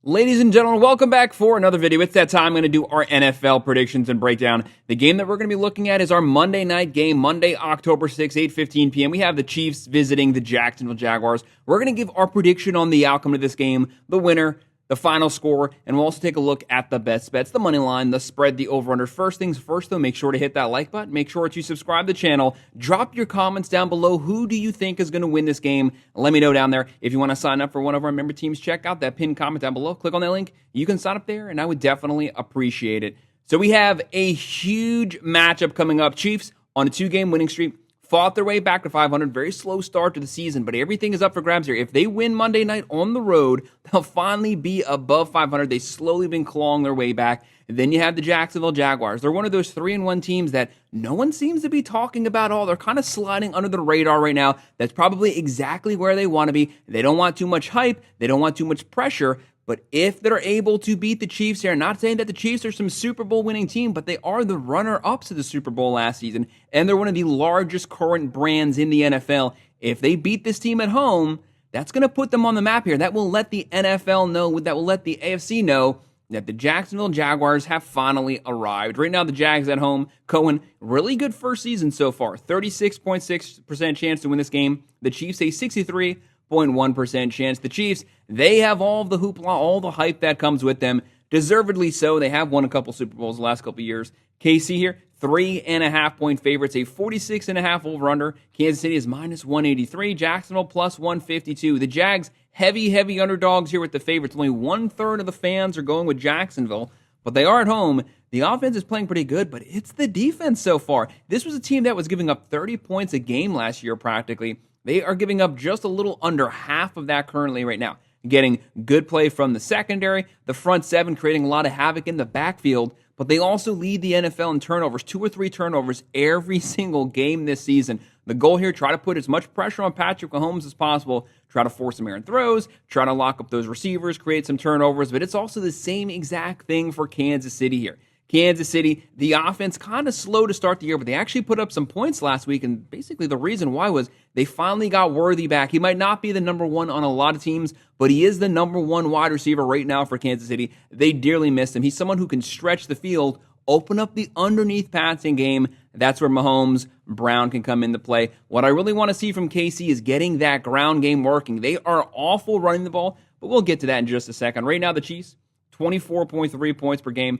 Ladies and gentlemen, welcome back for another video. It's that time. I'm going to do our NFL predictions and breakdown. The game that we're going to be looking at is our Monday night game, Monday, October 6th, 8:15 p.m. We have the Chiefs visiting the Jacksonville Jaguars. We're going to give our prediction on the outcome of this game, the winner, the final score, and we'll also take a look at the best bets, the money line, the spread, the over-under. First things first, though, make sure to hit that like button. Make sure to subscribe to the channel. Drop your comments down below. Who do you think is going to win this game? Let me know down there. If you want to sign up for one of our member teams, check out that pinned comment down below. Click on that link. You can sign up there, and I would definitely appreciate it. So we have a huge matchup coming up. Chiefs on a 2-game winning streak. Fought their way back to 500. Very slow start to the season, but everything is up for grabs here. If they win Monday night on the road, they'll finally be above 500. They've slowly been clawing their way back. And then you have the Jacksonville Jaguars. They're one of those 3-1 teams that no one seems to be talking about all. They're kind of sliding under the radar right now. That's probably exactly where they want to be. They don't want too much hype. They don't want too much pressure. But if they're able to beat the Chiefs here, not saying that the Chiefs are some Super Bowl winning team, but they are the runner-ups to the Super Bowl last season, and they're one of the largest current brands in the NFL. If they beat this team at home, that's going to put them on the map here. That will let the NFL know, that will let the AFC know that the Jacksonville Jaguars have finally arrived. Right now, the Jags at home, Cohen, really good first season so far. 36.6% chance to win this game. The Chiefs, a 63.1% chance. The Chiefs, they have all the hoopla, all the hype that comes with them. Deservedly so. They have won a couple Super Bowls the last couple years. KC here, 3.5-point favorites, a 46.5 over-under. Kansas City is minus 183. Jacksonville plus 152. The Jags, heavy underdogs here with the favorites. Only 1/3 of the fans are going with Jacksonville, but they are at home. The offense is playing pretty good, but it's the defense so far. This was a team that was giving up 30 points a game last year practically. They are giving up just a little under half of that currently right now. Getting good play from the secondary, the front seven creating a lot of havoc in the backfield, but they also lead the NFL in turnovers, 2 or 3 turnovers every single game this season. The goal here, try to put as much pressure on Patrick Mahomes as possible, try to force some errant throws, try to lock up those receivers, create some turnovers, but it's also the same exact thing for Kansas City here. Kansas City, the offense kind of slow to start the year, but they actually put up some points last week, and basically the reason why was they finally got Worthy back. He might not be the number one on a lot of teams, but he is the number one wide receiver right now for Kansas City. They dearly missed him. He's someone who can stretch the field, open up the underneath passing game. That's where Mahomes, Brown can come into play. What I really want to see from KC is getting that ground game working. They are awful running the ball, but we'll get to that in just a second. Right now, the Chiefs, 24.3 points per game.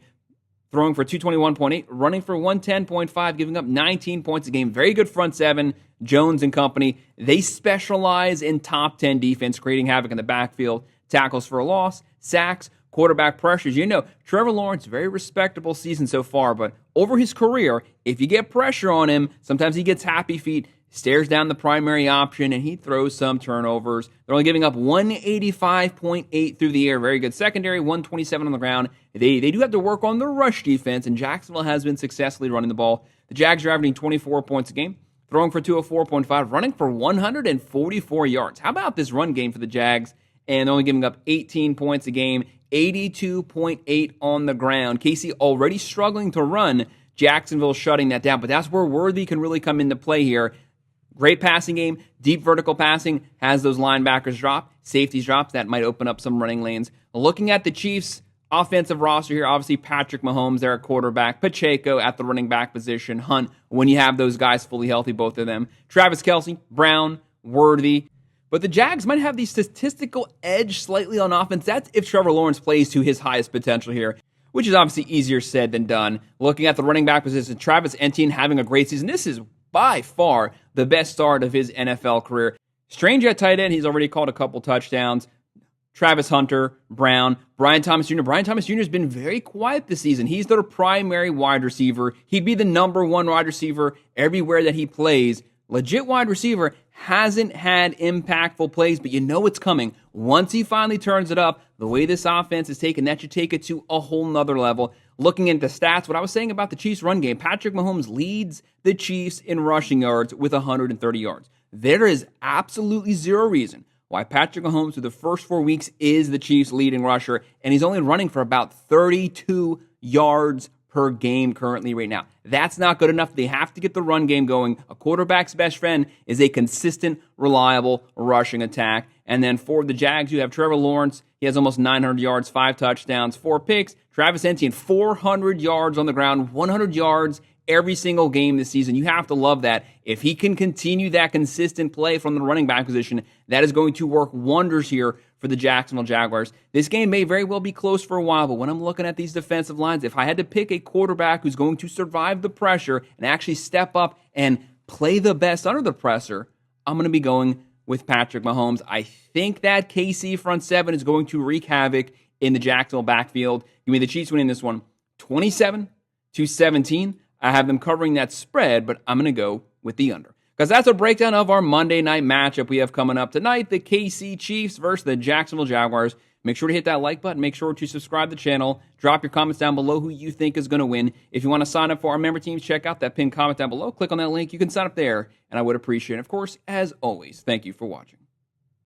Throwing for 221.8, running for 110.5, giving up 19 points a game. Very good front seven, Jones and company. They specialize in top 10 defense, creating havoc in the backfield, tackles for a loss, sacks, quarterback pressures. You know, Trevor Lawrence, very respectable season so far, but over his career, if you get pressure on him, sometimes he gets happy feet, stares down the primary option, and he throws some turnovers. They're only giving up 185.8 through the air. Very good secondary, 127 on the ground. They do have to work on the rush defense, and Jacksonville has been successfully running the ball. The Jags are averaging 24 points a game, throwing for 204.5, running for 144 yards. How about this run game for the Jags? And only giving up 18 points a game, 82.8 on the ground. KC already struggling to run. Jacksonville shutting that down, but that's where Worthy can really come into play here. Great passing game, deep vertical passing, has those linebackers drop, safeties drops, that might open up some running lanes. Looking at the Chiefs' offensive roster here, obviously Patrick Mahomes there at quarterback, Pacheco at the running back position, Hunt, when you have those guys fully healthy, both of them, Travis Kelce, Brown, Worthy. But the Jags might have the statistical edge slightly on offense. That's if Trevor Lawrence plays to his highest potential here, which is obviously easier said than done. Looking at the running back position, Travis Etienne having a great season. This is by far the best start of his NFL career. Strange at tight end, he's already called a couple touchdowns. Travis Hunter, Brown, Brian Thomas Jr. Brian Thomas Jr. has been very quiet this season. He's their primary wide receiver. He'd be the number one wide receiver everywhere that he plays. Legit wide receiver, hasn't had impactful plays, but you know it's coming. Once he finally turns it up, the way this offense is taken, that should take it to a whole nother level. Looking into stats, what I was saying about the Chiefs' run game, Patrick Mahomes leads the Chiefs in rushing yards with 130 yards. There is absolutely zero reason why Patrick Mahomes through the first 4 weeks is the Chiefs' leading rusher, and he's only running for about 32 yards per game currently right now. That's not good enough. They have to get the run game going. A quarterback's best friend is a consistent, reliable rushing attack. And then for the Jags, you have Trevor Lawrence. He has almost 900 yards, 5 touchdowns, 4 picks. Travis Etienne, 400 yards on the ground, 100 yards every single game this season. You have to love that. If he can continue that consistent play from the running back position, that is going to work wonders here for the Jacksonville Jaguars. This game may very well be close for a while, but when I'm looking at these defensive lines, if I had to pick a quarterback who's going to survive the pressure and actually step up and play the best under the pressure, I'm going to be going with Patrick Mahomes. I think that KC front seven is going to wreak havoc in the Jacksonville backfield. Give me the Chiefs winning this one 27-17. I have them covering that spread, but I'm going to go with the under. Because that's a breakdown of our Monday night matchup we have coming up tonight, the KC Chiefs versus the Jacksonville Jaguars. Make sure to hit that like button. Make sure to subscribe to the channel. Drop your comments down below who you think is going to win. If you want to sign up for our member teams, check out that pinned comment down below. Click on that link. You can sign up there, and I would appreciate it. Of course, as always, thank you for watching.